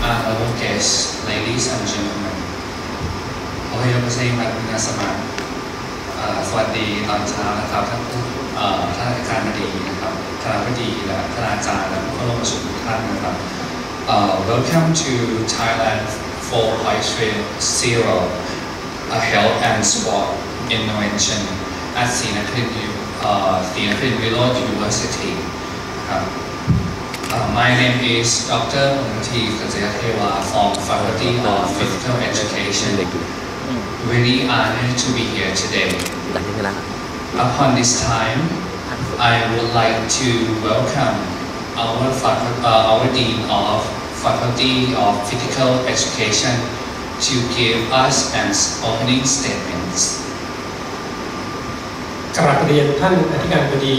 honorable guests, ladies and gentlemen. โอเคเราใช้มาเป็นสมัครสวัสดีตอนเช้านะครับท่านอาจารย์บดีนะครับคณะบดีและคณาจารย์และผู้เข้าร่วมประชุมทุกท่านนะครับ Welcome to Thailand 4.0 Health and Sport Innovation at ศรีนครินทร์วิโรจน์ University ครับ My name is Dr. Nanthiwa from Faculty of Physical Education. Really honored to be here today. Upon this time, I would like to welcome our Dean of Faculty of Physical Education to give us an opening statement. กราบเรียนท่านอธิการบดี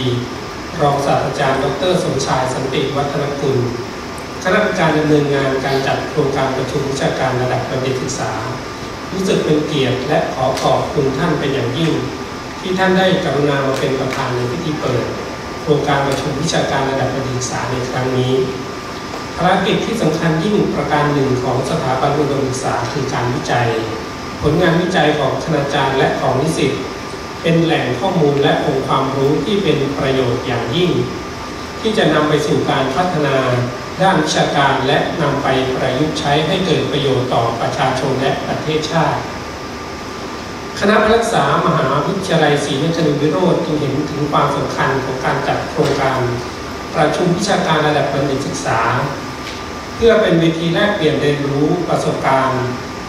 รองศาสตราจารย์ดร.สมชายสันติวัฒนกุลคณะกรรมการดำเนินงานการจัดโครงการประชุมวิชาการระดับบัณฑิตศึกษารู้สึกเป็นเกียรติและขอขอบคุณท่านเป็นอย่างยิ่งที่ท่านได้กรุณามาเป็นประธานในพิธีเปิดโครงการประชุมวิชาการระดับบัณฑิตศึกษาในครั้งนี้ภารกิจที่สำคัญยิ่งประการหนึ่งของสถาบันอุดมศึกษาคือการวิจัยผลงานวิจัยของคณาจารย์และของนิสิตเป็นแหล่งข้อมูลและองค์ความรู้ที่เป็นประโยชน์อย่างยิ่งที่จะนำไปสู่การพัฒนาด้านวิชาการและนำไปประยุกต์ใช้ให้เกิดประโยชน์ต่อประชาชนและประเทศชาติคณะพลศมหาวิทยาลัยศรีนครินทร์วิโรจน์จึงเห็นถึงความสำคัญของการจัดโครงการประชุมวิชาการระดับบัณฑิตศึกษาเพื่อเป็นเวทีแลกเปลี่ยนเรียนรู้ประสบการณ์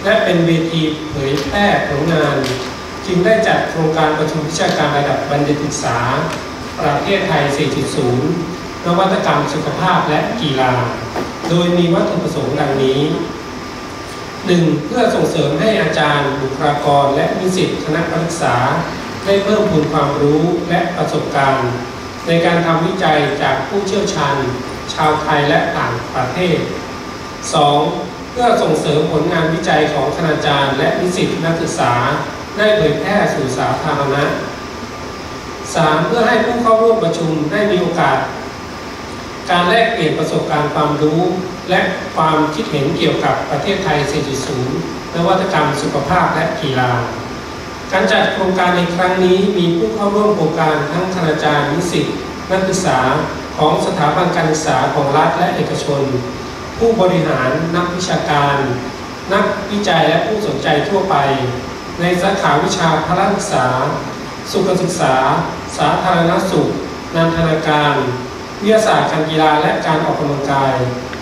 และเป็นเวทีเผยแพร่ผลงานจึงได้จัดโครงการประชุมวิชาการระดับบัณฑิตศึกษาประเทศไทย 4.0 นวัตกรรมสุขภาพและกีฬาโดยมีวัตถุประสงค์ดังนี้ 1. เพื่อส่งเสริมให้อาจารย์บุคลากรและนิสิตคณะศึกษาได้เพิ่มพูนความรู้และประสบการณ์ในการทำวิจัยจากผู้เชี่ยวชาญชาวไทยและต่างประเทศ 2. เพื่อส่งเสริมผลงานวิจัยของคณาจารย์และนิสิตนักศึกษาได้เผยแพร่สู่สาธารณะ 3. เพื่อให้ผู้เข้าร่วมประชุมได้มีโอกาสการแลกเปลี่ยนประสบการณ์ความรู้และความคิดเห็นเกี่ยวกับประเทศไทย 4.0 นวัตกรรมสุขภาพและกีฬาการจัดโครงการในครั้งนี้มีผู้เข้าร่วมโครงการทั้งคณาจารย์นิสิตนักศึกษาของสถาบันการศึกษาของรัฐและเอกชนผู้บริหารนักวิชาการนักวิจัยและผู้สนใจทั่วไปในสาขาวิชาพละศึกษาสุขศึกษาสาธารณสุขนันทนาการวิทยาศาสตร์การกีฬาและการออกกำลังกาย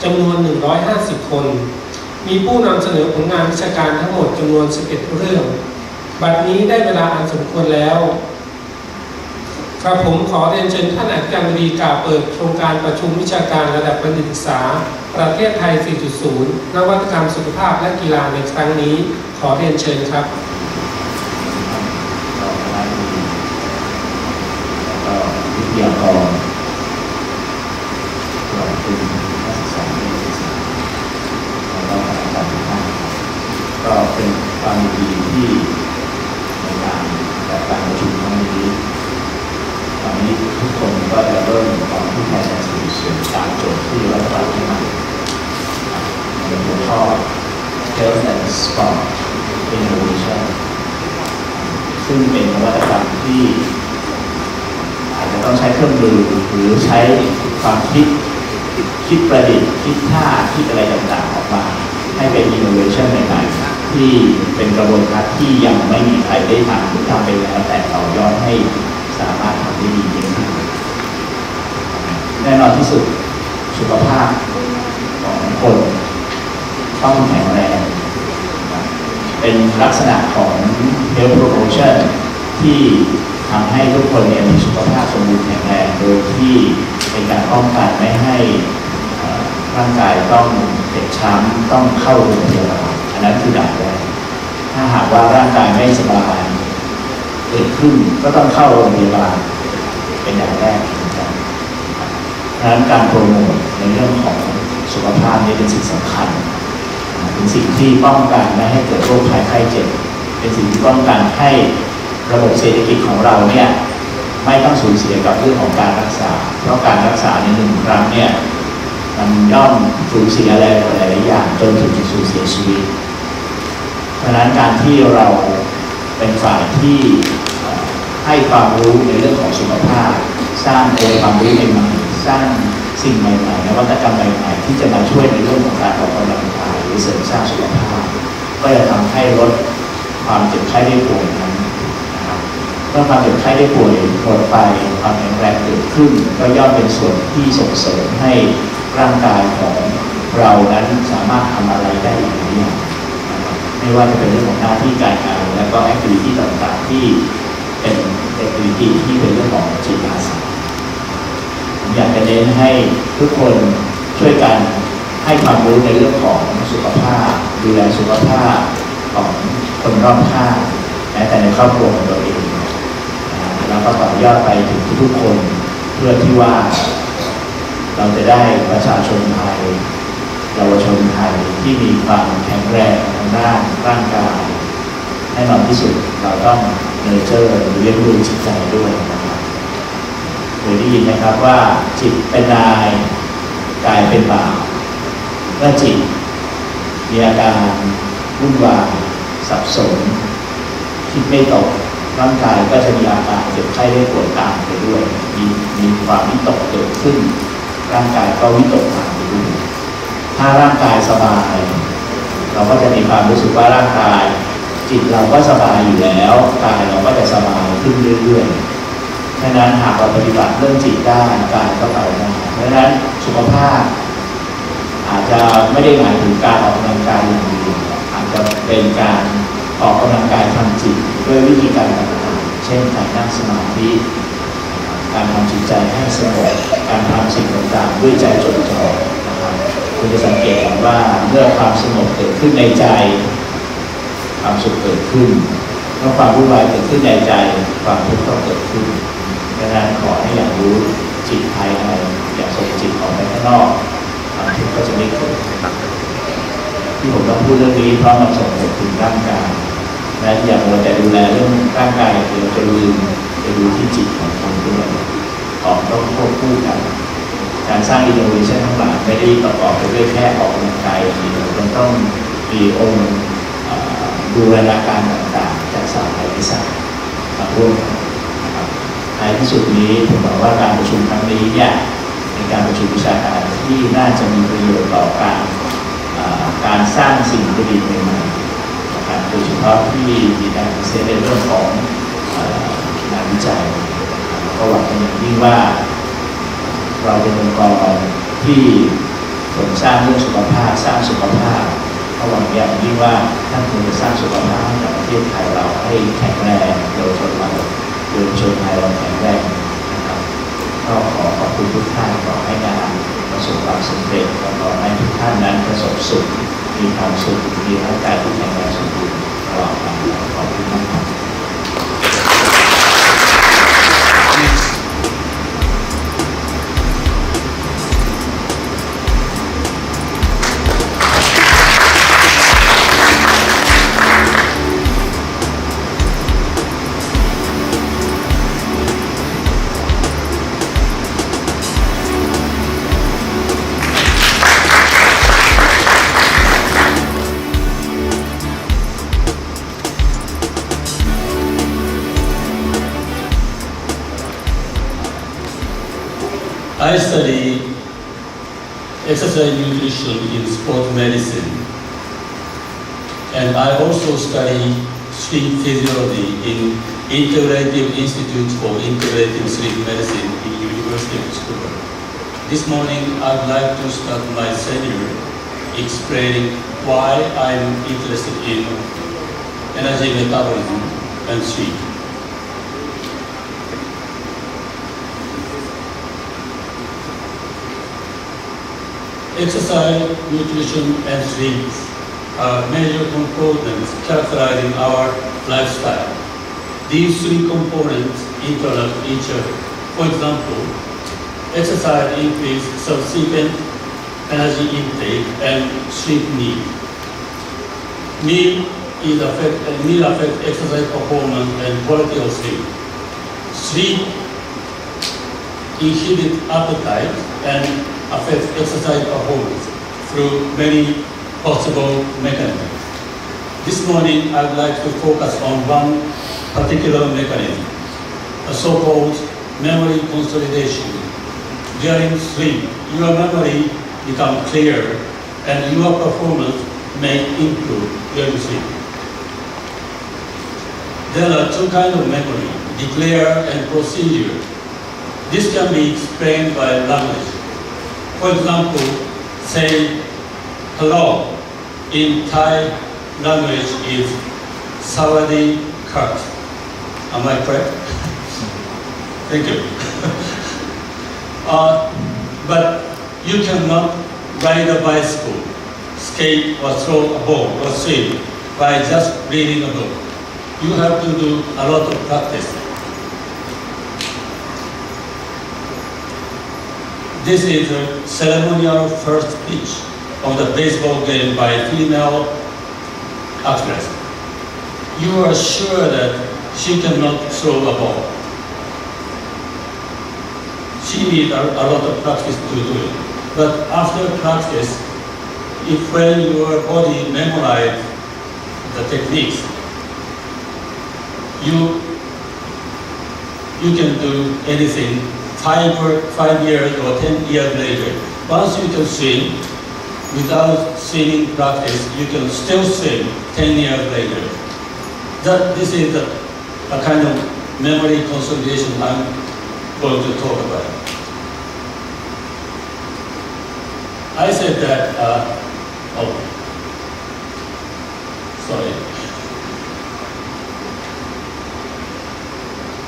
จำนวน150คนมีผู้นำเสนอผลงานวิชาการทั้งหมดจำนวน11เรื่องบัดนี้ได้เวลาอันสมควรแล้วกระผมขอเรียนเชิญท่านอธิการบดีกล่าวเปิดโครงการประชุมวิชาการระดับบัณฑิตศึกษาประเทศไทย 4.0 นวัตกรรมสุขภาพและกีฬาในครั้งนี้ขอเรียนเชิญครับวิทยากรตลอดจนนักศึกษาและนักศึกษาแล้วก็อาจารย์ทุกท่านก็เป็นความดีที่ในการจัดการประชุมครั้งนี้ตอนนี้ทุกคนก็จะเริ่มความที่แทนสื่อเสียงตามโจทย์ที่รัฐบาลให้มาเป็นหัวข้อ Health and Sport Innovation ซึ่งเป็นนวัตกรรมที่อาจจะต้องใช้เครื่องมือหรือใช้ความคิดประดิษฐ์คิดท่าคิดอะไรต่างๆออกมาให้เป็น innovation ใหม่ๆที่เป็นกระบวนการที่ยังไม่มีใครได้ทำหรือทำไปแล้วแต่ต่อยอดให้สามารถทำได้ดียิ่งขึ้นแน่นอนที่สุดสุขภาพของคนต้องแข็งแรงเป็นลักษณะของ health promotion ที่ทำให้ทุกคนมีสุขภาพสมบูรณ์แข็งแรงโดยที่เป็นการป้องกันไม่ให้ร่างกายต้องเจ็บช้ำต้องเข้าโรงพยาบาลอันนั้นคือด่านแรกถ้าหากว่าร่างกายไม่สบายเกิดขึ้นก็ต้องเข้าโรงพยาบาลเป็นด่านแรกเหมือนกันดังนั้นการโปรโมทในเรื่องของสุขภาพนี้เป็นสิ่งสำคัญเป็นสิ่งที่ป้องกันไม่ให้เกิดโรคภัยไข้เจ็บเป็นสิ่งที่ป้องกันให้ระบบเศรษฐกิจของเราเนี่ยไม่ต้องสูญเสียกับเรื่องของการรักษาเพราะการรักษาใน1 ครั้งเนี่ย มันย่อมสูญเสียอะไรหลายๆอย่างจนถึงสูญเสียชีวิตเพราะฉะนั้นการที่เราเป็นฝ่ายที่ให้ความรู้ในเรื่องของสุขภาพสร้างองค์ความรู้ใหม่ๆสร้างสิ่งใหม่ๆนวัตกรรมใหม่ๆที่จะมาช่วยในเรื่องของการออกกำลังกายหรือเสริมสร้างสุขภาพก็จะทำให้ลดความเจ็บไข้ได้ป่วยนั้นนะครับเมื่อความเจ็บไข้ได้ป่วยหมดไปความแข็งแรงเกิดขึ้นก็ย่อมเป็นส่วนที่ส่งเสริมให้ร่างกายของเรานั้นสามารถทำอะไรได้หลายอย่างไม่ว่าจะเป็นเรื่องของหน้าที่การงานและก็แอคทิวิตี้ต่างๆที่เป็นแอคทิวิตี้ที่เป็นเรื่องของจิตอาสาผมอยากจะเน้นให้ทุกคนช่วยกันให้ความรู้ในเรื่องของสุขภาพดูแลสุขภาพของคนรอบข้างแม้แต่ในครอบครัวของตัวเองแล้วก็ต่อยอดไปถึงทุกคนเพื่อที่ว่าเราจะได้ประชาชนไทยเยาวชนไทยที่มีความแข็งแรงทางด้านร่างกายแน่นอนที่สุดเราต้องเนอร์เจอร์หรือเลี้ยงดูจิตใจด้วยนะครับเคยได้ยินนะครับว่าจิตเป็นนายกายเป็นบ่าวเมื่อจิตมีอาการวุ่นวายสับสนคิดไม่ตกร่างกายก็จะมีอาการเจ็บไข้ได้ป่วยตามไปด้วยมีความวิตกเกิดขึ้นร่างกายก็วิตกตามไปด้วยถ้าร่างกายสบายเราก็จะมีความรู้สึกว่าร่างกายจิตเราก็สบายอยู่แล้วกายเราก็จะสบายขึ้นเรื่อยๆฉะนั้นหากเราปฏิบัติเรื่องจิตได้กายก็ไปได้เพราะฉะนั้นสุขภาพอาจจะไม่ได้หมายถึงการออกกำลังกายอย่างเดียวอาจจะเป็นการออกกำลังกายทางจิตด้วยวิธีการต่างๆเช่นการนั่งสมาธิการทำจิตใจให้สงบการทำสิ่งต่างๆด้วยใจจดจ่อนะครับคุณจะสังเกตว่าเมื่อความสงบเกิดขึ้นในใจความสุขเกิดขึ้นเมื่อความวุ่นวายเกิดขึ้นในใจความทุกข์ก็เกิดขึ้นดังนั้นขอให้อยากรู้จิตภายในอย่าส่งจิตออกไปข้างนอกความทุกข์ก็จะไม่เกิดที่ผมต้องพูดเรื่องนี้เพราะมันส่งผลถึงร่างกายและอย่ามัวแต่ดูแลเรื่องร่างกายเดี๋ยวจะลืมไปดูที่จิตของคนด้วยต้องควบคู่กันการสร้างอินโนเวชันทั้งหลายไม่ได้ประกอบไปด้วยแค่ออกกำลังกายอย่างเดียวมันต้องมีองค์บูรณาการต่างๆจากศาสตร์วิชามาร่วมกันนะครับท้ายที่สุดนี้ผมบอกว่าการประชุมครั้งนี้เนี่ยเป็นการประชุมวิชาการที่น่าจะมีประโยชน์ต่อการสร้างสิ่งประดิษฐ์ใหม่ๆนะครับโดยเฉพาะที่มีการเน้นในเรื่องของงานวิจัยก็หวังเป็นอย่างยิ่งว่าเราเป็นองค์กรที่สร้างเรื่องสุขภาพสร้างสุขภาพก็หวังอย่างยิ่งว่าท่านควรจะสร้างสุขภาพให้กับประเทศไทยเราให้แข็งแรงเยาวชนไทยเราแข็งแรงนะครับก็ขอบคุณทุกท่านขอให้งานประสบความสำเร็จและขอให้ทุกท่านนั้นประสบสุขมีความสุขมีร่างกายที่แข็งแรงสมบูรณ์ตลอดไปขอบคุณมากครับ I study exercise nutrition in sport medicine, and I also study sleep physiology in Integrative Institute for Integrative Sleep Medicine in University of Tsukuba. This morning, I'd like to start my seminar explaining why I'm interested in energy metabolism and sleep. Exercise, nutrition, and sleep are major components characterizing our lifestyle. These three components interact with each other. For example, exercise increases subsequent energy intake and sleep need. Meal affect exercise performance and quality of sleep. Sleep inhibits appetite and affect exercise performance through many possible mechanisms. This morning, I would like to focus on one particular mechanism, a so-called memory consolidation. During sleep, your memory becomes clear and your performance may improve during sleep. There are two kinds of memory, declare and procedure. This can be explained by language. For example, say hello in Thai language is Sawadee Kart. Am I correct? Thank you. But you cannot ride a bicycle, skate or throw a ball or swim by just reading a book. You have to do a lot of practice. This is a ceremonial first pitch of the baseball game by female actress. You are sure that she cannot throw a ball. She needs a lot of practice to do it. But after practice, if when your body memorizes the techniques, you can do anything 5 years or 10 years later. Once you can swim, without swimming practice, you can still swim 10 years later. This is a kind of memory consolidation I'm going to talk about. I said that,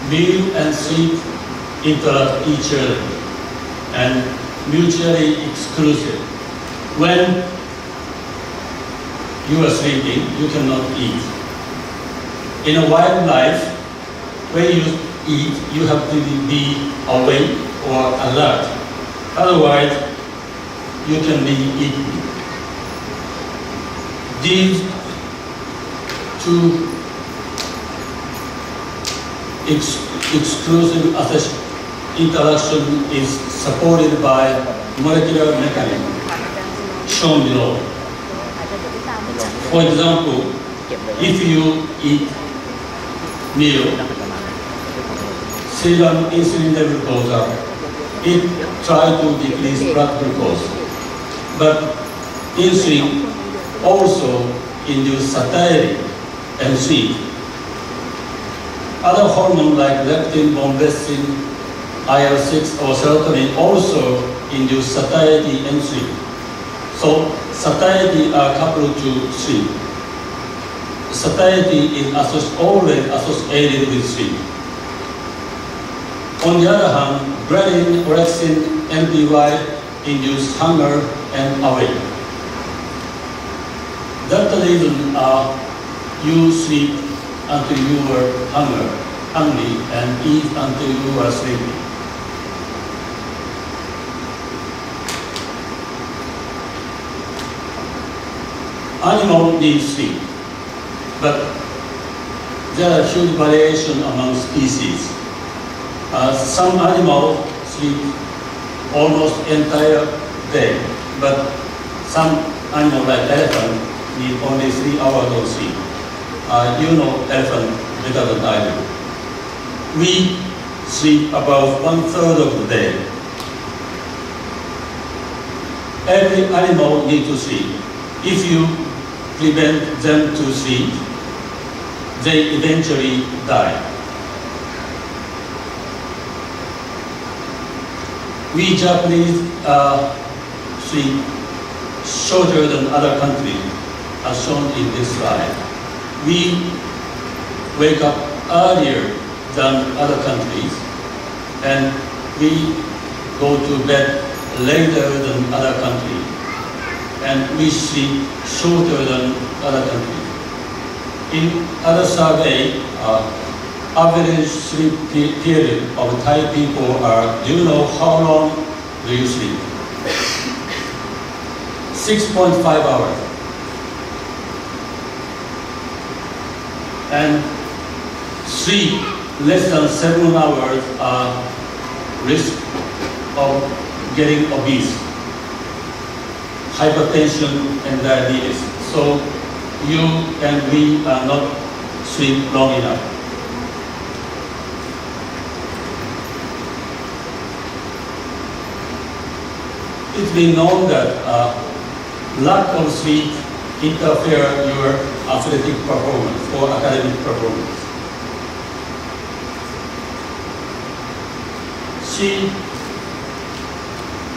Meal and sleep interact each other and mutually exclusive. When you are sleeping, you cannot eat. In a wildlife, when you eat, you have to be awake or alert. Otherwise, you can be eaten. These two exclusive interaction is supported by molecular mechanism shown below. For example, if you eat meal, serum insulin level goes up. It tries to decrease blood glucose. But insulin also induces satiety and sleep. Other hormones like leptin, bombestin, IL-6 or serotonin also induce satiety and sleep. So satiety are coupled to sleep. Satiety is always associated with sleep. On the other hand, ghrelin, orexin, NPY induce hunger and awake. That's the reason you sleep until you are hungry and eat until you are sleepy. Animals need sleep, but there are huge variation among species. Some animals sleep almost entire day, but some animals like elephant need only 3 hours of sleep. You know elephant better than I do. We sleep about 1/3 of the day. Every animal needs to sleep. If you prevent them to sleep, they eventually die. We Japanese sleep shorter than other countries, as shown in this slide. We wake up earlier than other countries, and we go to bed later than other countries, and we sleep shorter than other countries. In other survey, average sleep period of Thai people are, do you know how long do you sleep? 6.5 hours. And sleep less than 7 hours are risk of getting obese. hypertension and diabetes. So you and we are not sleep long enough. It's been known that lack of sleep interfere your athletic performance or academic performance. She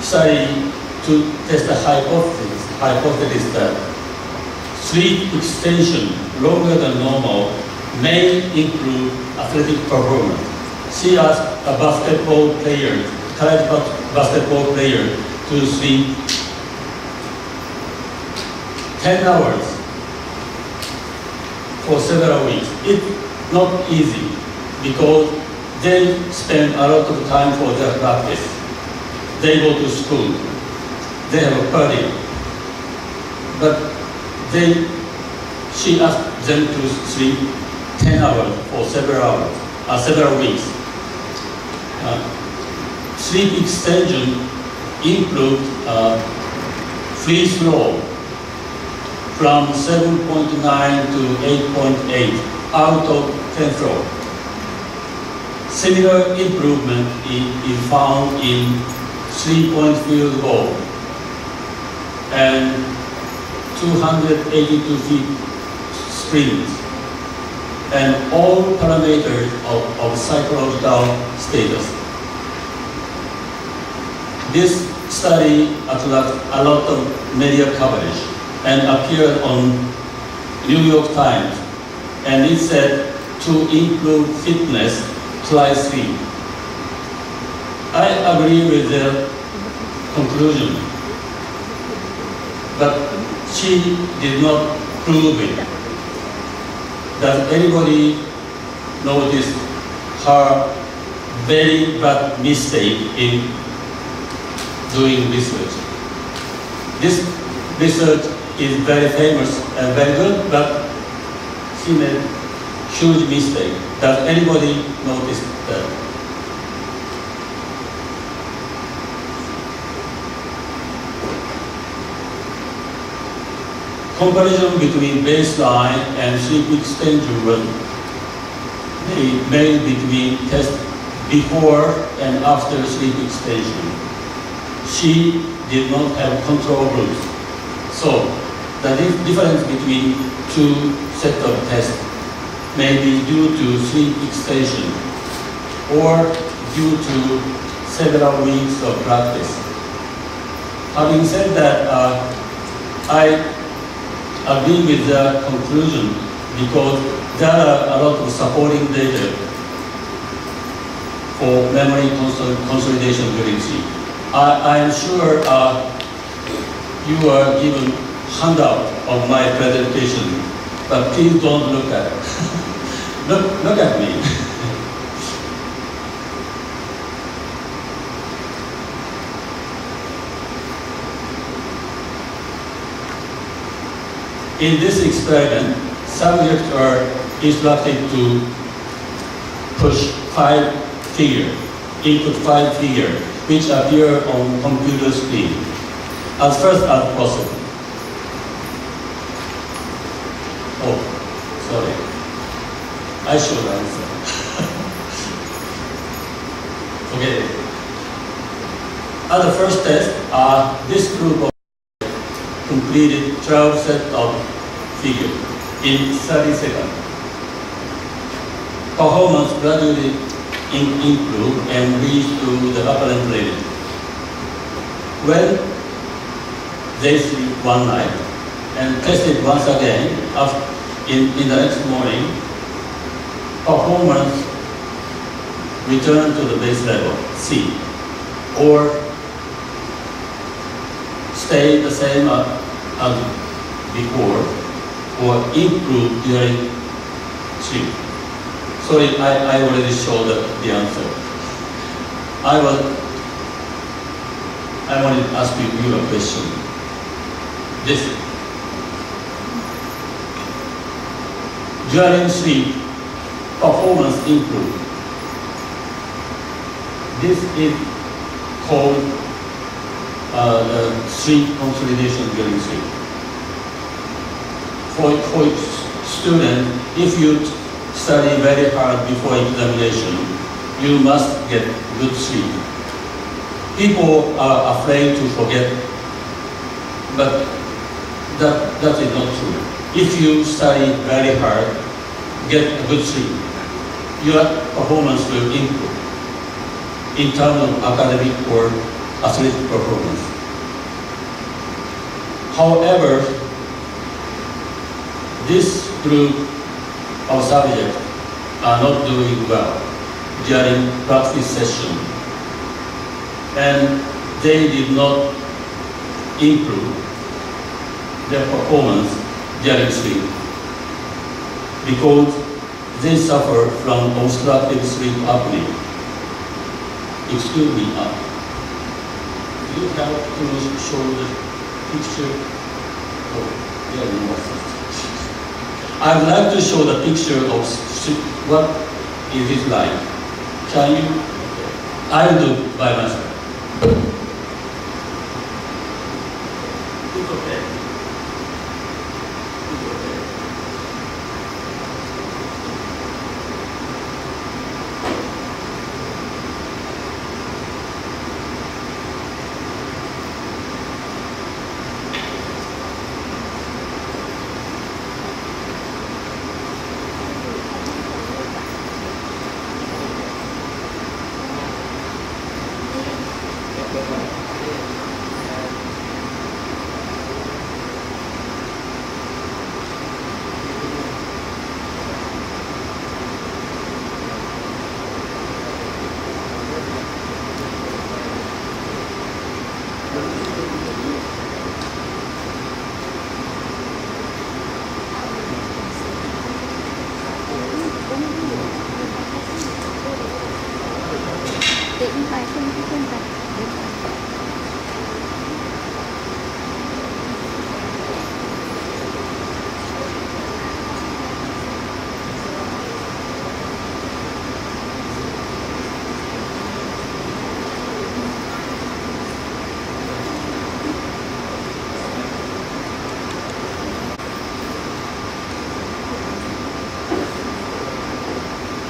studied to test the hypothesis that sleep extension longer than normal may improve athletic performance. She asked a college basketball player to sleep 10 hours for several weeks. It's not easy because they spend a lot of time for their practice. They go to school. They have a party. But she asked them to sleep 10 hours for several weeks. Sleep extension improved free throw from 7.9 to 8.8 out of 10 throw. Similar improvement is found in 3-point field goal and 282 feet sprints and all parameters of psychological status. This study attracted a lot of media coverage and appeared on New York Times, and it said to improve fitness, try sleep. I agree with their conclusion, but she did not prove it. Does anybody notice her very bad mistake in doing research? This research is very famous and very good, but she made huge mistake. Does anybody notice that? Comparison between baseline and sleep extension was made between tests before and after sleep extension. She did not have control groups. So the difference between two sets of tests may be due to sleep extension or due to several weeks of practice. Having said that, I agree with the conclusion because there are a lot of supporting data for memory consolidation during sleep. I am sure you are given handout of my presentation, but please don't look at it. look at me. In this experiment, subjects are instructed to push 5 figures, input 5 figures, which appear on computer screen as first as possible. Oh, sorry. I should answer. Okay. As the first test, this group of completed 12 sets of figures in 30 seconds. Performance gradually improved and reached to the apparent limit. When they sleep one night and tested once again in the next morning, performance returned to the base level, C, or stay the same as before, or improve during sleep. Sorry, I already showed the answer. I want to ask you a question. This. During sleep, performance improved. This is called sleep consolidation during sleep. For student, if you study very hard before examination, you must get good sleep. People are afraid to forget, but that is not true. If you study very hard, get good sleep, your performance will improve in terms of academic or athletic performance. However, this group of subjects are not doing well during practice session, and they did not improve their performance during sleep because they suffer from obstructive sleep apnea. Excuse me, you have to show the picture. Oh, yeah, no. I would like to show the picture of what is it like. Can you? I will do by myself. It's okay.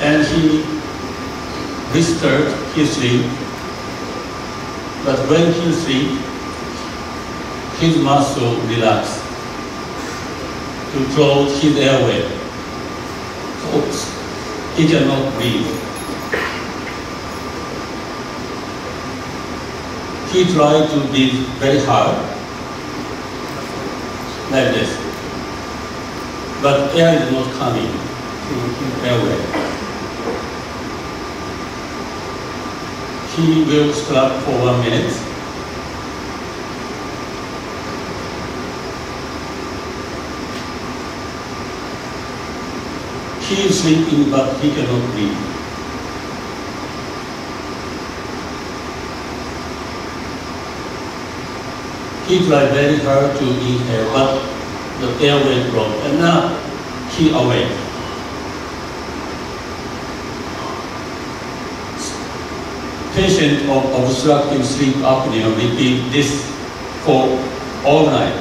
And he disturbed his sleep, but when he sleep, his muscle relaxed to close his airway. So he cannot breathe. He tried to breathe very hard, like this, but air is not coming to his airway. He will stop for 1 minute. He is sleeping, but he cannot breathe. He tried very hard to inhale, but the airway blocked, and now he awake. Patient of obstructive sleep apnea repeat this for all night.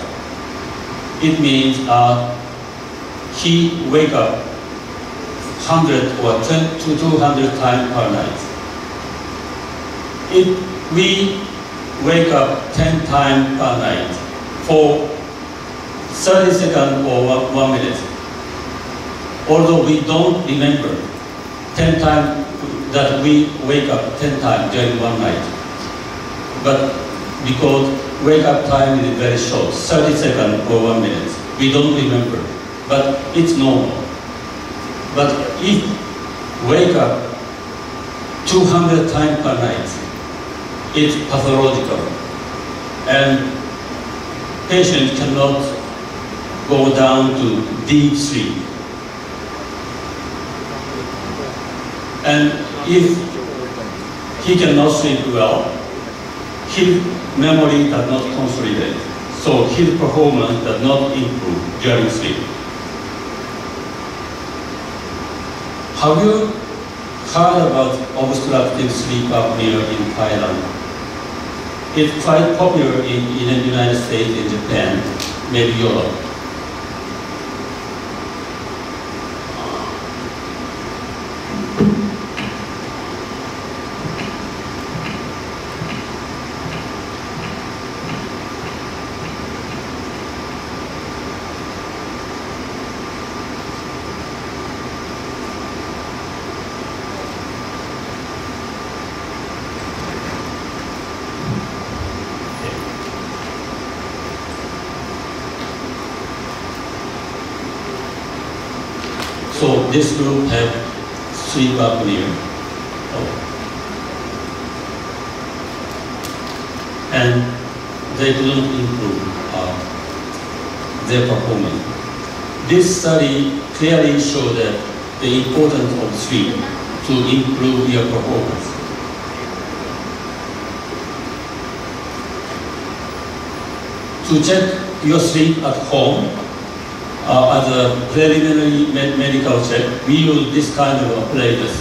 It means he wake up 100 or 10 to 200 times per night. If we wake up 10 times per night for 30 seconds or 1 minute, although we don't remember 10 times that we wake up 10 times during one night. But because wake up time is very short, 30 seconds or 1 minute, we don't remember, but it's normal. But if wake up 200 times per night, it's pathological. And patient cannot go down to deep sleep. And if he cannot sleep well, his memory does not consolidate, so his performance does not improve during sleep. Have you heard about obstructive sleep apnea in Thailand? It's quite popular in the United States, in Japan, maybe Europe. So this group have sleep apnea, and they couldn't improve their performance. This study clearly showed that the importance of sleep to improve your performance. To check your sleep at home, as a preliminary medical check, we use this kind of apparatus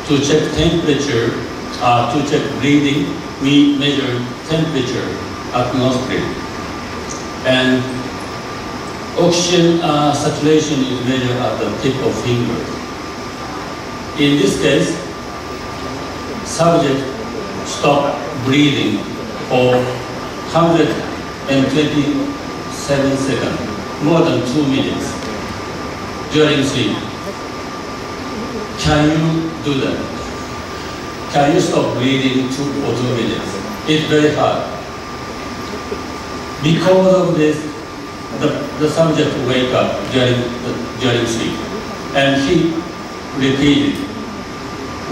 to check temperature, to check breathing. We measure temperature at nostril, and oxygen saturation is measured at the tip of finger. In this case, subject stopped breathing for 127 seconds, more than 2 minutes during sleep. Can you do that? Can you stop breathing for 2 minutes? It's very hard. Because of this, the subject wake up during sleep, and he repeated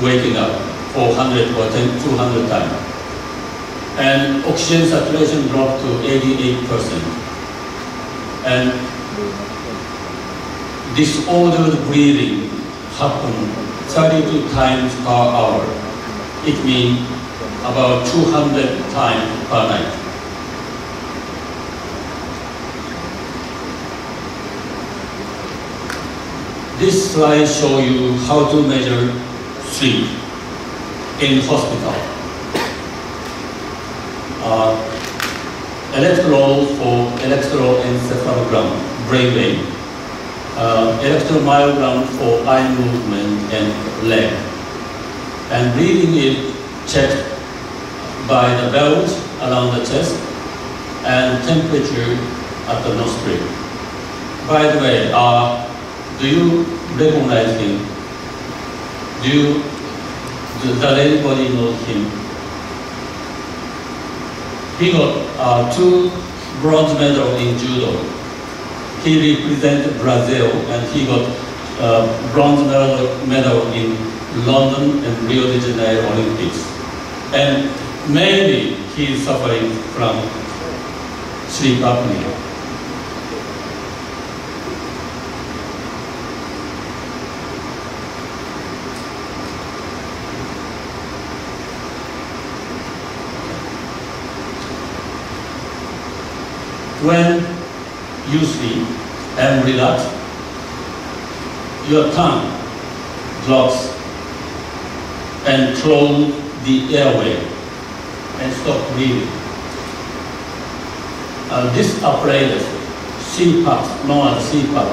waking up for 100 or 200 times. And oxygen saturation dropped to 88%. And disordered breathing happened 32 times per hour. It means about 200 times per night. This slide shows you how to measure sleep in hospital. Electrode for electroencephalogram, brainwave, electromyogram for eye movement and leg, and breathing is checked by the belt around the chest and temperature at the nostril. By the way, do you recognize him? Does anybody know him? He got 2 bronze medals in judo. He represented Brazil, and he got bronze medal in London and Rio de Janeiro Olympics. And maybe he is suffering from sleep apnea. When you sleep and relax, your tongue drops and close the airway and stop breathing. This apparatus, CPAP, known as CPAP,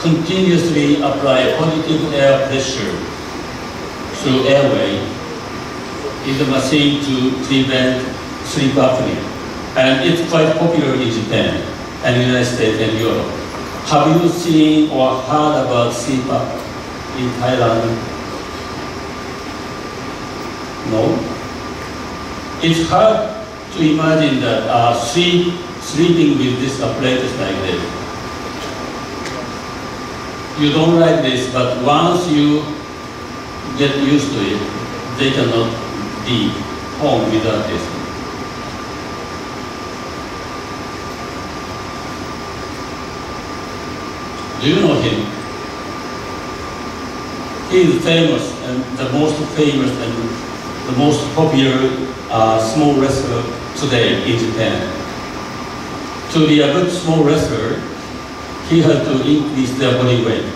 continuously apply positive air pressure through airway, is a machine to prevent sleep apnea. And it's quite popular in Japan and United States and Europe. Have you seen or heard about CPAP in Thailand? No? It's hard to imagine that sleeping with this apparatus like this. You don't like this, but once you get used to it, they cannot be home without this. Do you know him? He is famous, and the most famous and the most popular small wrestler today in Japan. To be a good small wrestler, he had to increase their body weight.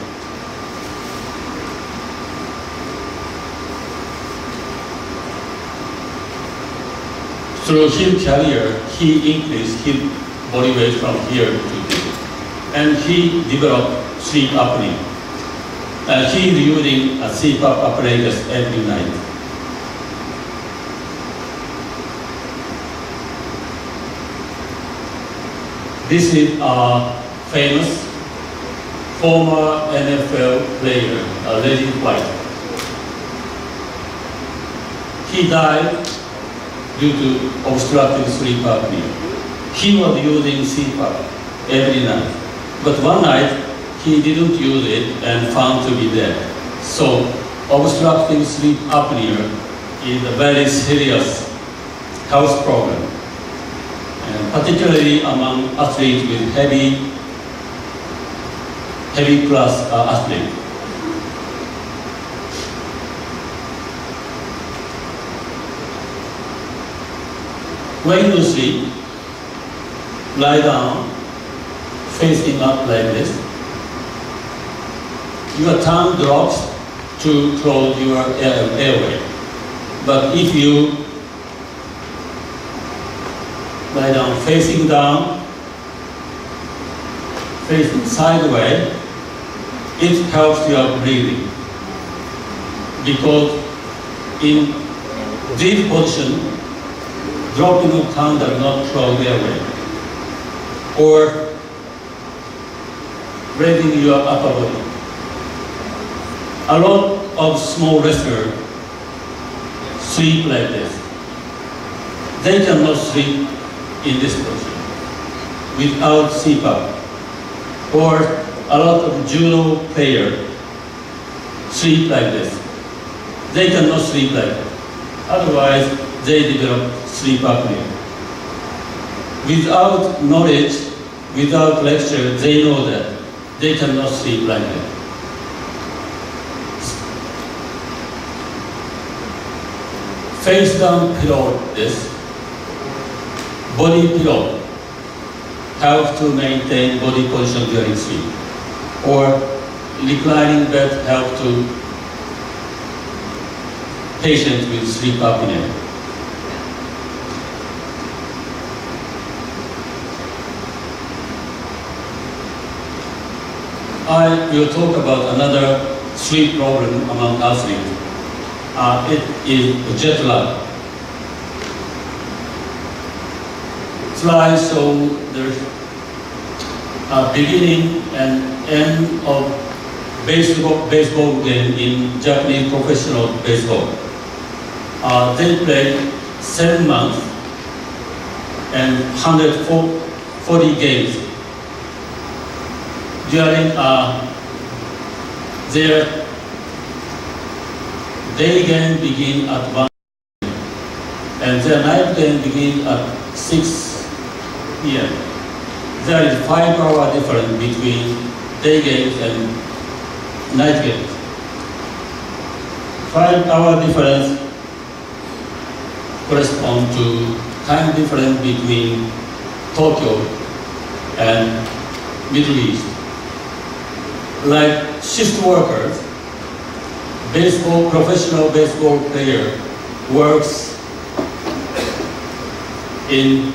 through his career, he increased his body weight from here to here. And he developed sleep apnea. He is using a CPAP apparatus every night. This is a famous former NFL player, Reggie White. He died due to obstructive sleep apnea. He was using CPAP every night, but one night he didn't use it and found to be dead. So obstructive sleep apnea is a very serious health problem, and particularly among athletes with heavy class athletes. When you sleep, lie down, facing up like this. Your tongue drops to close your airway. But if you lie down, facing sideways, it helps your breathing. Because in this position, dropping of tongue does not close the airway. Or raising your upper body. A lot of small wrestlers sleep like this. They cannot sleep in this position without CPAP. Or a lot of judo players sleep like this. They cannot sleep like that. Otherwise, they develop sleep apnea. Without knowledge, without lecture, they know that they cannot sleep like that. Face down pillow this. Body pillow helps to maintain body position during sleep. Or reclining bed helps to patients with sleep apnea. I will talk about another sleep problem among athletes. It is jet lag. Slide show the beginning and end of baseball game in Japanese professional baseball. They play 7 months and 140 games. During their day game begin at 1 and their night game begin at 6 p.m. There is 5-hour difference between day games and night games. 5-hour difference corresponds to time difference between Tokyo and Middle East. Like shift workers, professional baseball player works in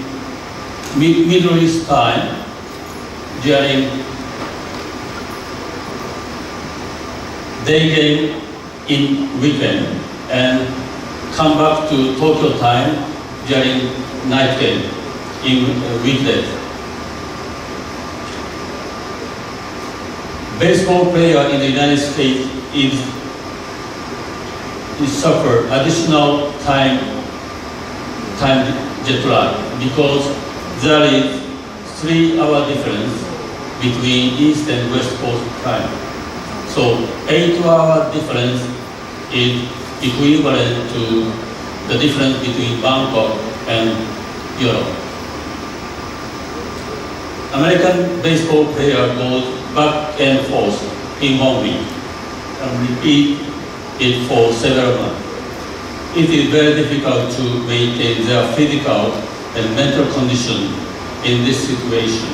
Middle East time during day game in weekend and come back to Tokyo time during night game in weekdays. Baseball player in the United States is suffer additional time jet lag because there is 3-hour difference between East and West Coast time. So 8-hour difference is equivalent to the difference between Bangkok and Europe. American baseball player goes back and forth in 1 week and repeat it for several months. It is very difficult to maintain their physical and mental condition in this situation.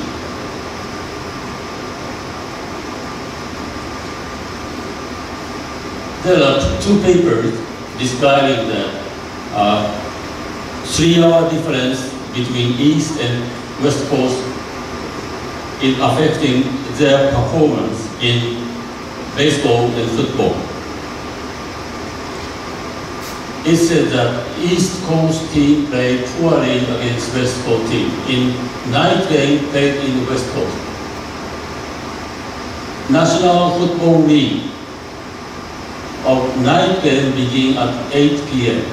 There are 2 papers describing that 3-hour difference between East and West Coast is affecting their performance in baseball and football. It said that East Coast team played poorly against West Coast team in night game played in the West Coast. National Football League of night game begin at 8 p.m.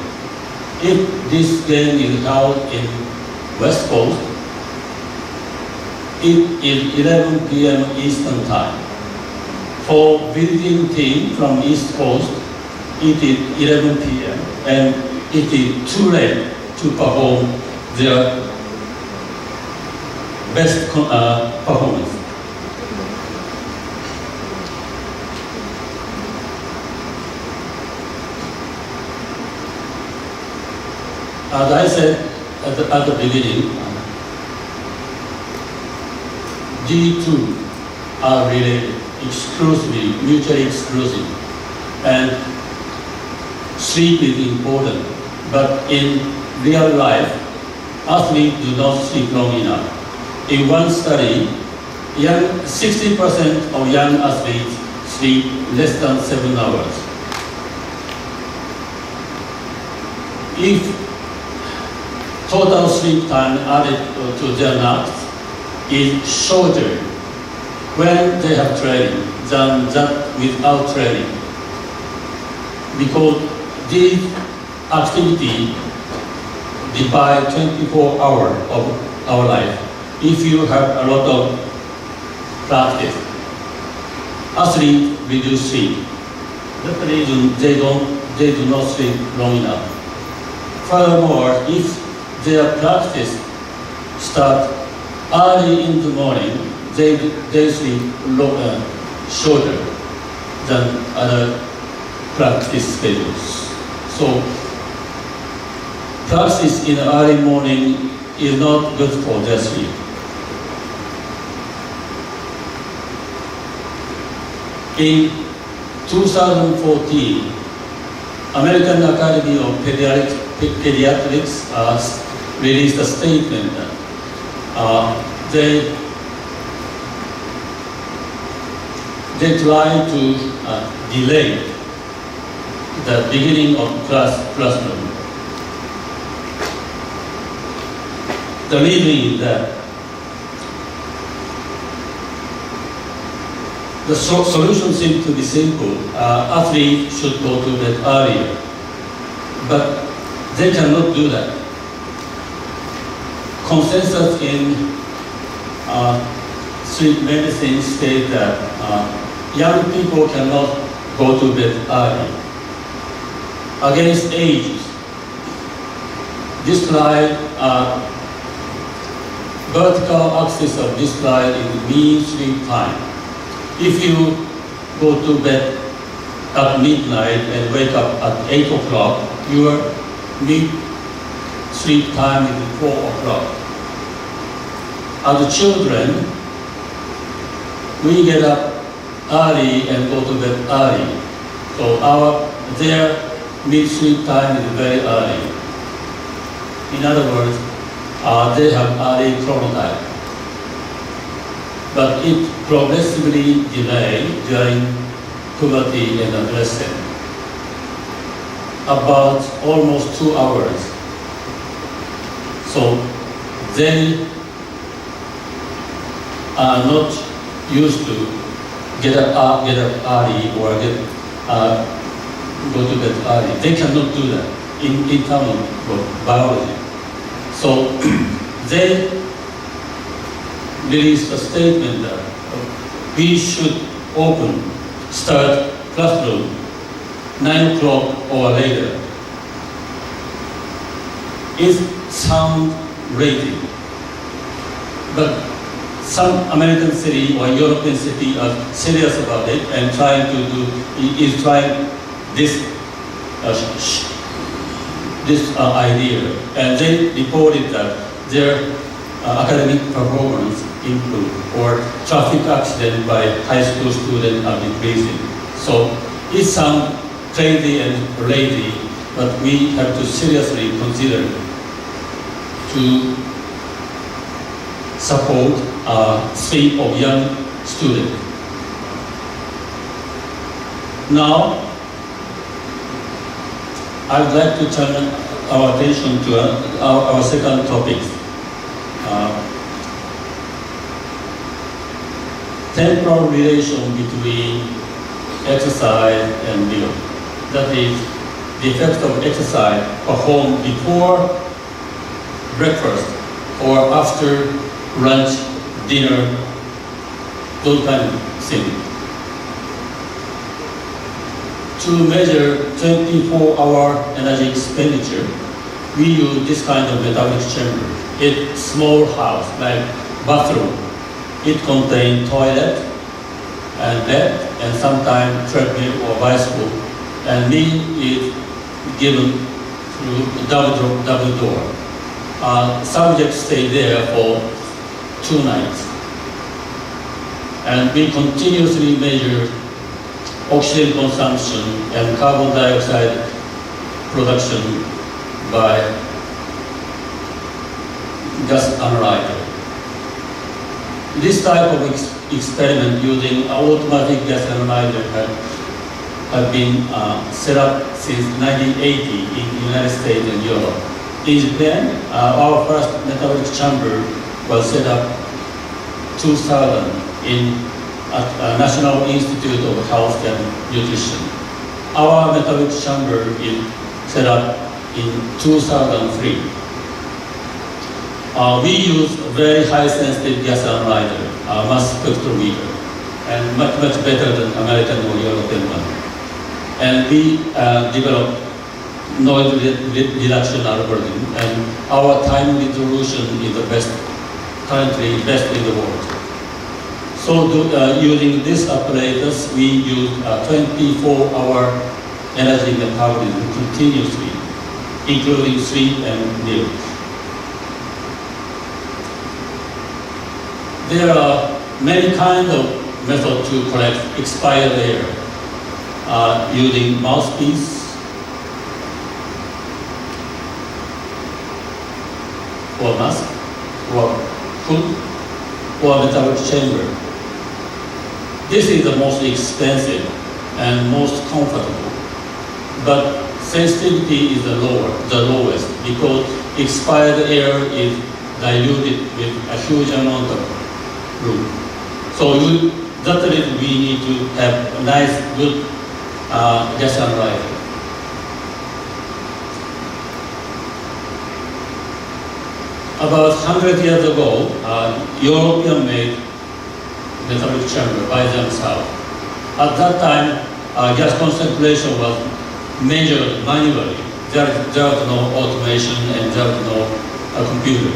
If this game is held in West Coast, it is 11 p.m. Eastern Time. For visiting team from East Coast, it is 11 p.m. and it is too late to perform their best performance. As I said at the beginning, these two are related exclusively, mutually exclusive, and sleep is important. But in real life, athletes do not sleep long enough. In one study, 60% of young athletes sleep less than 7 hours. If total sleep time added to their naps is shorter when they have training than that without training. Because this activity divide 24 hours of our life. If you have a lot of practice, athletes reduce sleep. That's the reason they do not sleep long enough. Furthermore, if their practice start early in the morning, they sleep shorter than other practice schedules. So practice in the early morning is not good for their sleep. In 2014, American Academy of Pediatrics released a statement that they try to delay the beginning of classroom. The reason is that the solution seems to be simple. Athletes should go to bed earlier, but they cannot do that. Consensus in sleep medicine states that young people cannot go to bed early. Against ages, this slide, vertical axis of this slide is mean sleep time. If you go to bed at midnight and wake up at 8 o'clock, your mid sleep time is 4 o'clock. As children, we get up early and go to bed early. So their mid-sleep time is very early. In other words, they have early chronotype. But it progressively delayed during puberty and adolescence. About almost 2 hours. So they are not used to get up early or go to bed early. They cannot do that in terms of biology. So they released a statement that we should start classroom 9 o'clock or later. It sounds crazy, but some American city or European city are serious about it and trying this idea, and they reported that their academic performance improved, or traffic accident by high school students are decreasing. So it sounds crazy and lazy, but we have to seriously consider to support a stream of young students. Now, I would like to turn our attention to our second topic, temporal relation between exercise and meal. That is, the effect of exercise performed before breakfast or after lunch, dinner, those kind of things. To measure 24-hour energy expenditure, we use this kind of metabolic chamber. It's small house, like bathroom. It contains toilet and bed, and sometimes treadmill or bicycle, and meal is given through double door. Subjects stay there for 2 nights, and we continuously measure oxygen consumption and carbon dioxide production by gas analyzer. This type of experiment using automatic gas analyzer have been set up since 1980 in the United States and Europe. In Japan, our first metabolic chamber was set up 2000 in National Institute of Health and Nutrition. Our metabolic chamber is set up in 2003. We use very high sensitive gas analyzer, mass spectrometer, and much better than American or European one. And we developed noise reduction algorithm, and our time resolution is currently best in the world. So using this apparatus, we use 24-hour energy metabolism continuously, including sleep and meals. There are many kinds of methods to collect expired air, using mouthpiece or mask or hood or metabolic chamber. This is the most expensive and most comfortable, but sensitivity is the lowest, because expired air is diluted with a huge amount of room. So that's the reason we need to have a nice, good gas analyzer. About 100 years ago, European made metabolic chamber by themselves. At that time, gas concentration was measured manually. There was no automation and there was no computer.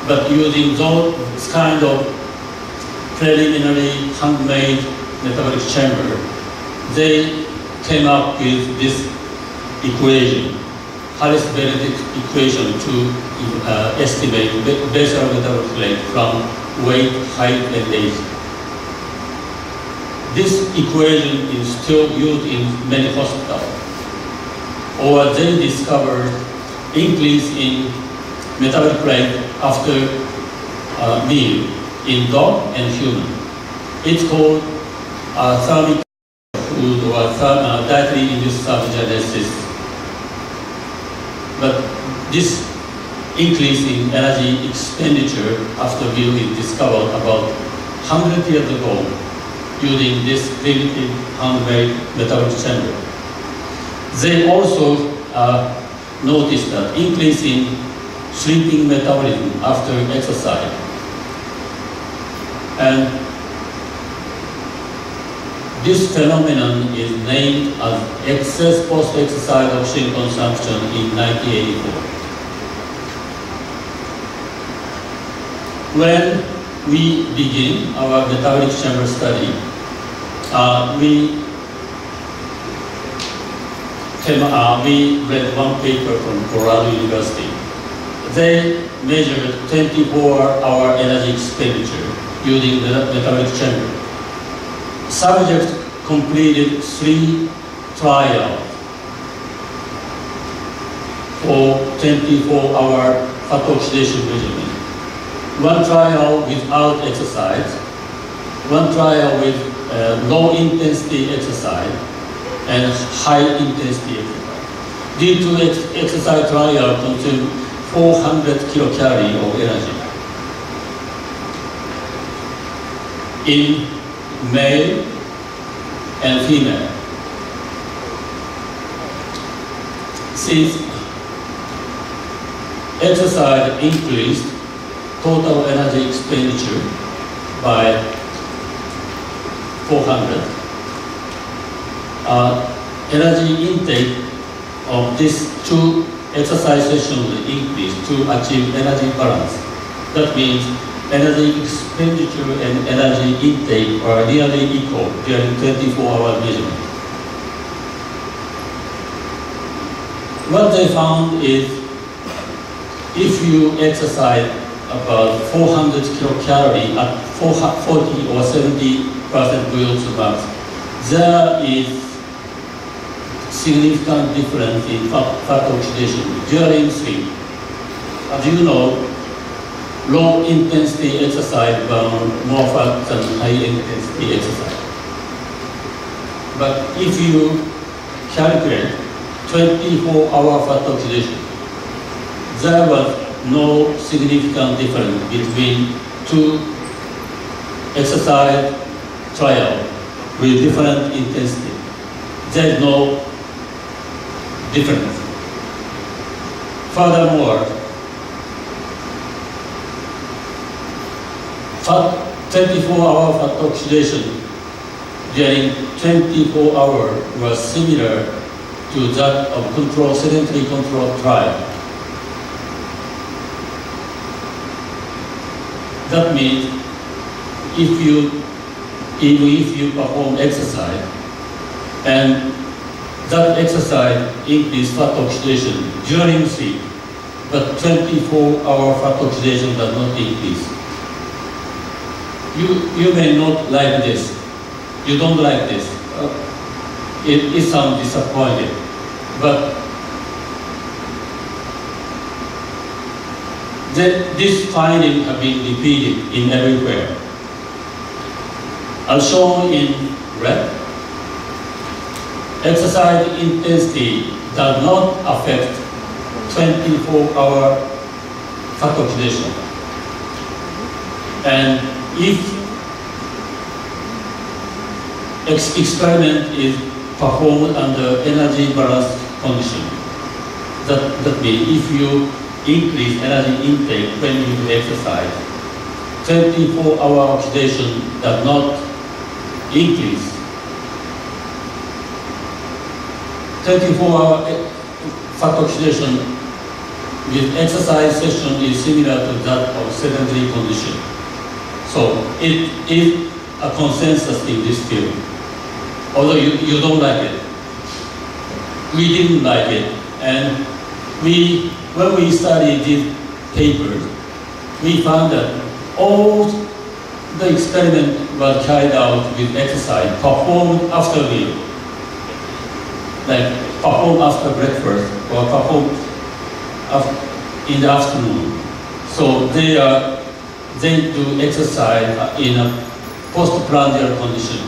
But using those kind of preliminary handmade metabolic chamber, they came up with this equation, Harris-Benedict equation, to estimate basal metabolic rate from weight, height, and age. This equation is still used in many hospitals. Or they discovered increase in metabolic rate after meal in dog and human. It's called thermic food or dietary induced thermogenesis. But this increase in energy expenditure after meal is discovered about 100 years ago using this primitive handmade metabolic chamber. They also noticed that increase in sleeping metabolism after exercise. And this phenomenon is named as excess post-exercise oxygen consumption in 1984. When we begin our metabolic chamber study, we read one paper from Colorado University. They measured 24-hour energy expenditure using the metabolic chamber. Subjects completed 3 trials for 24-hour fat oxidation measurement. One trial without exercise, one trial with low intensity exercise, and high intensity exercise. These two exercise trials consume 400 kilocalories of energy. In male and female. Since exercise increased total energy expenditure by 400, energy intake of these two exercise sessions increased to achieve energy balance. That means energy expenditure and energy intake are nearly equal during 24-hour measurement. What they found is if you exercise about 400 kilocalories at 40 or 70% VO2 max, there is significant difference in fat oxidation during sleep. As you know, low intensity exercise burn more fat than high intensity exercise. But if you calculate 24-hour fat oxidation, there was no significant difference between two exercise trials with different intensity. There is no difference. Furthermore, 24-hour fat oxidation during 24 hours was similar to that of sedentary control trial. That means even if you perform exercise and that exercise increases fat oxidation during sleep, but 24-hour fat oxidation does not increase. You may not like this. You don't like this. It sounds disappointing, but this finding has been repeated in everywhere. As shown in red, exercise intensity does not affect 24-hour fat oxidation. And if experiment is performed under energy balance condition, that means if you increase energy intake when you do exercise, 24-hour oxidation does not increase. 24-hour fat oxidation with exercise session is similar to that of sedentary condition. So it is a consensus in this field. Although you don't like it, we didn't like it, and when we studied these papers, we found that all the experiment was carried out with exercise performed after meal, like performed after breakfast or performed in the afternoon. So they do exercise in a postprandial condition.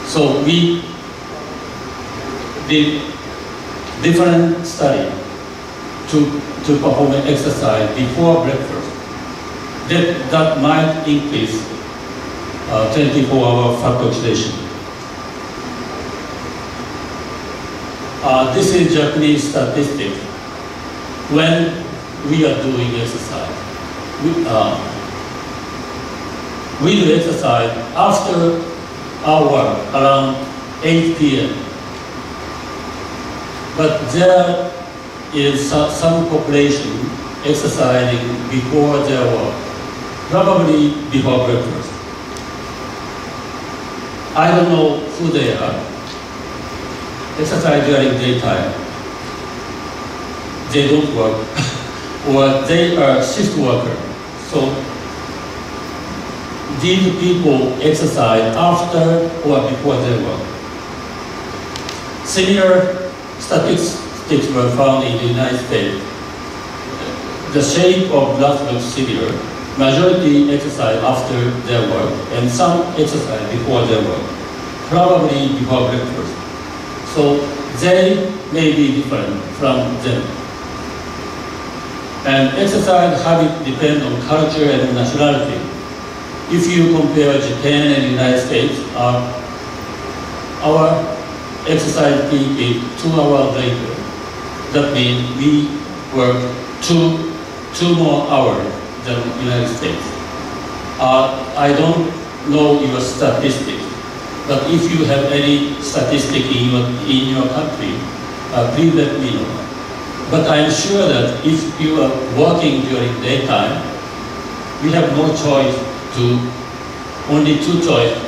So we did different study to perform an exercise before breakfast. That might increase 24-hour fat oxidation. This is Japanese statistic. When we are doing exercise, we do exercise after hour around 8 p.m. But there is some population exercising before their work, probably before breakfast. I don't know who they are. Exercise during daytime. They don't work, or they are shift worker. So these people exercise after or before their work. Similar statistics were found in the United States. the shape of blood looks similar. Majority exercise after their work and some exercise before their work, probably before breakfast. So they may be different from them. And exercise habit depend on culture and nationality. If you compare Japan and United States, our exercise peak is 2 hours later. That means we work two more hours than United States. I don't know your statistics, but if you have any statistic in your country, please let me know. But I'm sure that if you are working during daytime, we have no choice only 2 choices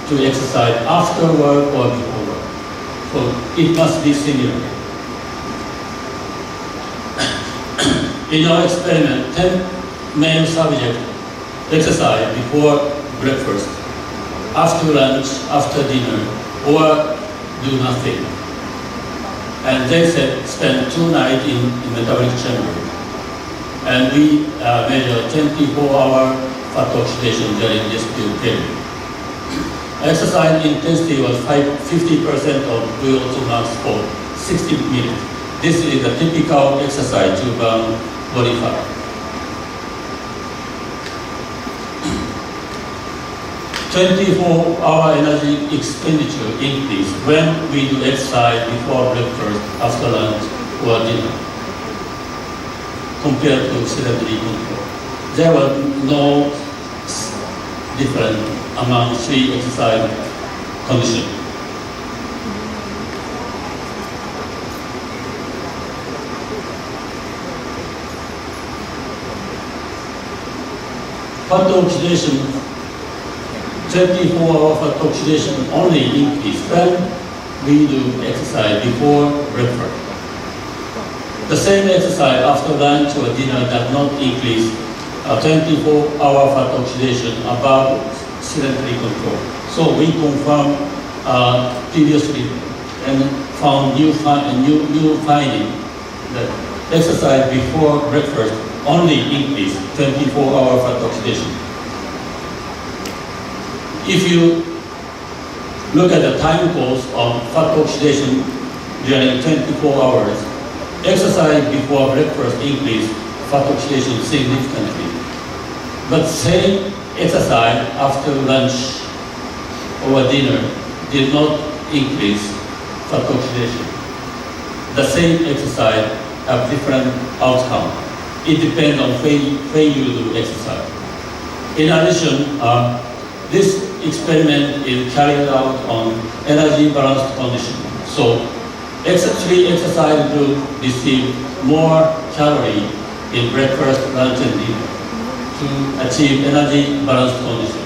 to exercise after work or before work. So it must be similar. In our experiment, 10 male subjects exercise before breakfast, after lunch, after dinner, or do nothing. And they spend 2 nights in metabolic chamber. And we measure 24-hour fat oxidation during this period. Exercise intensity was 50% of VO2 max for 60 minutes. This is a typical exercise to burn body fat. "24-hour energy expenditure increase when we do exercise before breakfast, after lunch, or dinner, compared to sedentary control. There was no difference among 3 exercise conditions. Fat oxidation, 24-hour fat oxidation only increase when we do exercise before breakfast. The same exercise after lunch or dinner does not increase 24-hour fat oxidation above sedentary control. So we confirm previously and found new finding that exercise before breakfast only increase 24-hour fat oxidation. If you look at the time course of fat oxidation during 24 hours, exercise before breakfast increase fat oxidation significantly. But same exercise after lunch or dinner did not increase fat oxidation. The same exercise have different outcome. It depends on when you do exercise. In addition, this experiment is carried out on energy balanced condition. So, 3 exercise group receive more calorie in breakfast, lunch, and dinner to achieve energy balanced condition.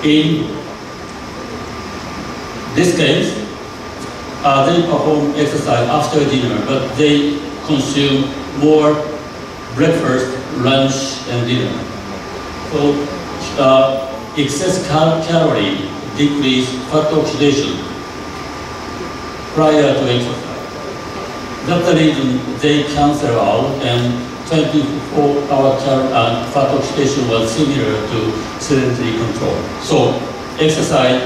In this case, they perform exercise after dinner, but they consume more breakfast, lunch, and dinner. So, excess calorie decrease fat oxidation prior to exercise. That's the reason they cancel out, and 24-hour fat oxidation was similar to sedentary control. So, exercise,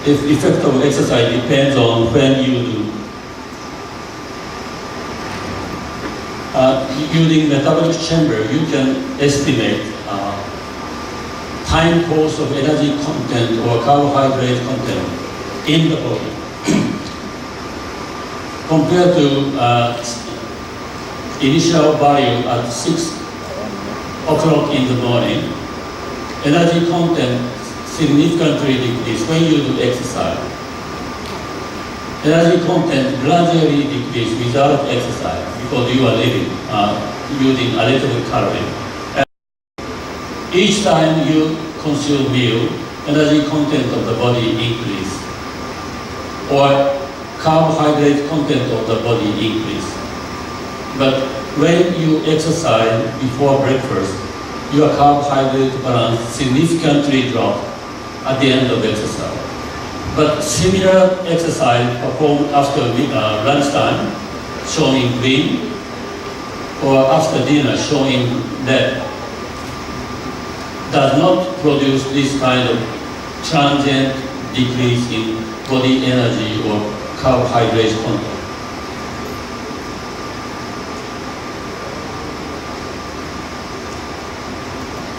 if effect of exercise depends on when you do. Using metabolic chamber, you can estimate time course of energy content or carbohydrate content in the body. Compared to initial value at 6 o'clock in the morning, energy content significantly decreases when you do exercise. Energy content gradually decreases without exercise because you are living using a little calorie. Each time you consume meal, energy content of the body increase, or carbohydrate content of the body increase. But when you exercise before breakfast, your carbohydrate balance significantly drops at the end of exercise. But similar exercise performed after lunchtime, shown in green, or after dinner showing red does not produce this kind of transient decrease in body energy or carbohydrate content.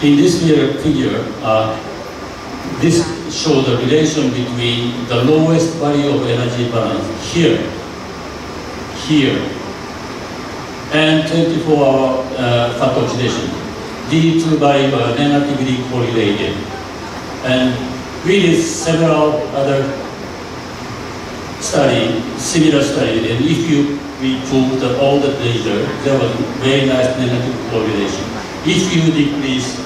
In this figure, this shows the relation between the lowest value of energy balance here, and 24-hour fat oxidation. These two values are negatively correlated. And we did several other similar studies, and if we proved that all the data, there was very nice negative correlation. If you decrease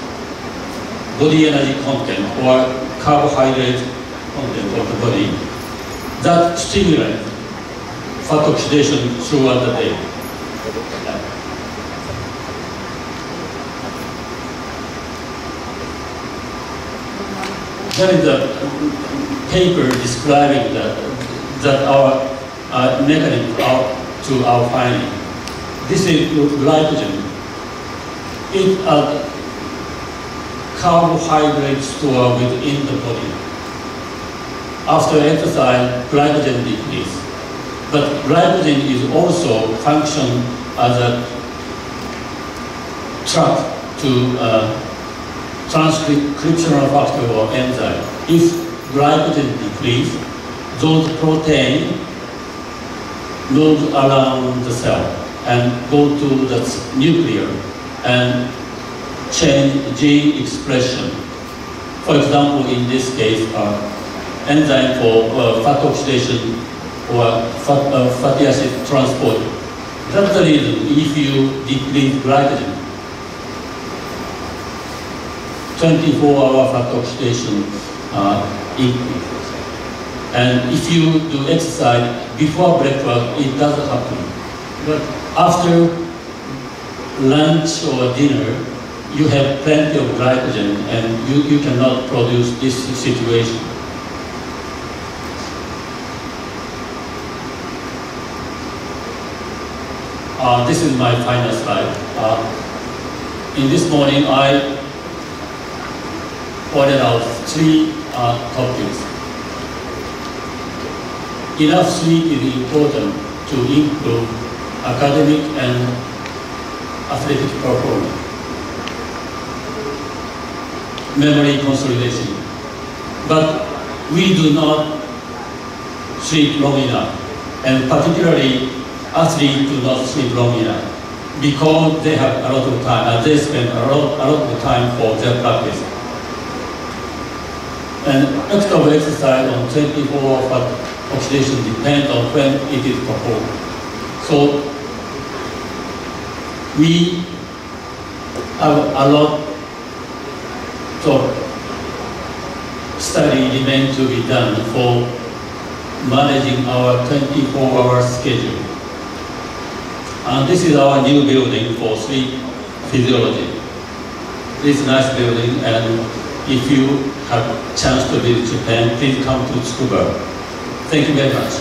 body energy content or carbohydrate content of the body, that stimulates fat oxidation throughout the day. There is a paper describing that our mechanism to our finding. This is glycogen. It carbohydrate store within the body. After exercise, glycogen decrease. But glycogen is also function as a trap to transcriptional factor or enzyme. If glycogen decrease, those proteins move around the cell and go to the nucleus and change gene expression. For example, in this case, enzyme for fat oxidation or fatty acid transport. That's the reason if you decrease glycogen, 24-hour fat oxidation increases. And if you do exercise before breakfast, it doesn't happen. But after lunch or dinner, you have plenty of glycogen and you cannot produce this situation. This is my final slide. In this morning, I pointed out three topics. Enough sleep is important to improve academic and athletic performance. Memory consolidation. But we do not sleep long enough, and particularly athletes do not sleep long enough because they have a lot of time, they spend a lot of time for their practice. And extra exercise on 24-hour fat oxidation depends on when it is performed. So we have a lot of study remains to be done for managing our 24-hour schedule. And this is our new building for sleep physiology. This is a nice building, and if you have a chance to visit Japan, please come to Tsukuba. Thank you very much.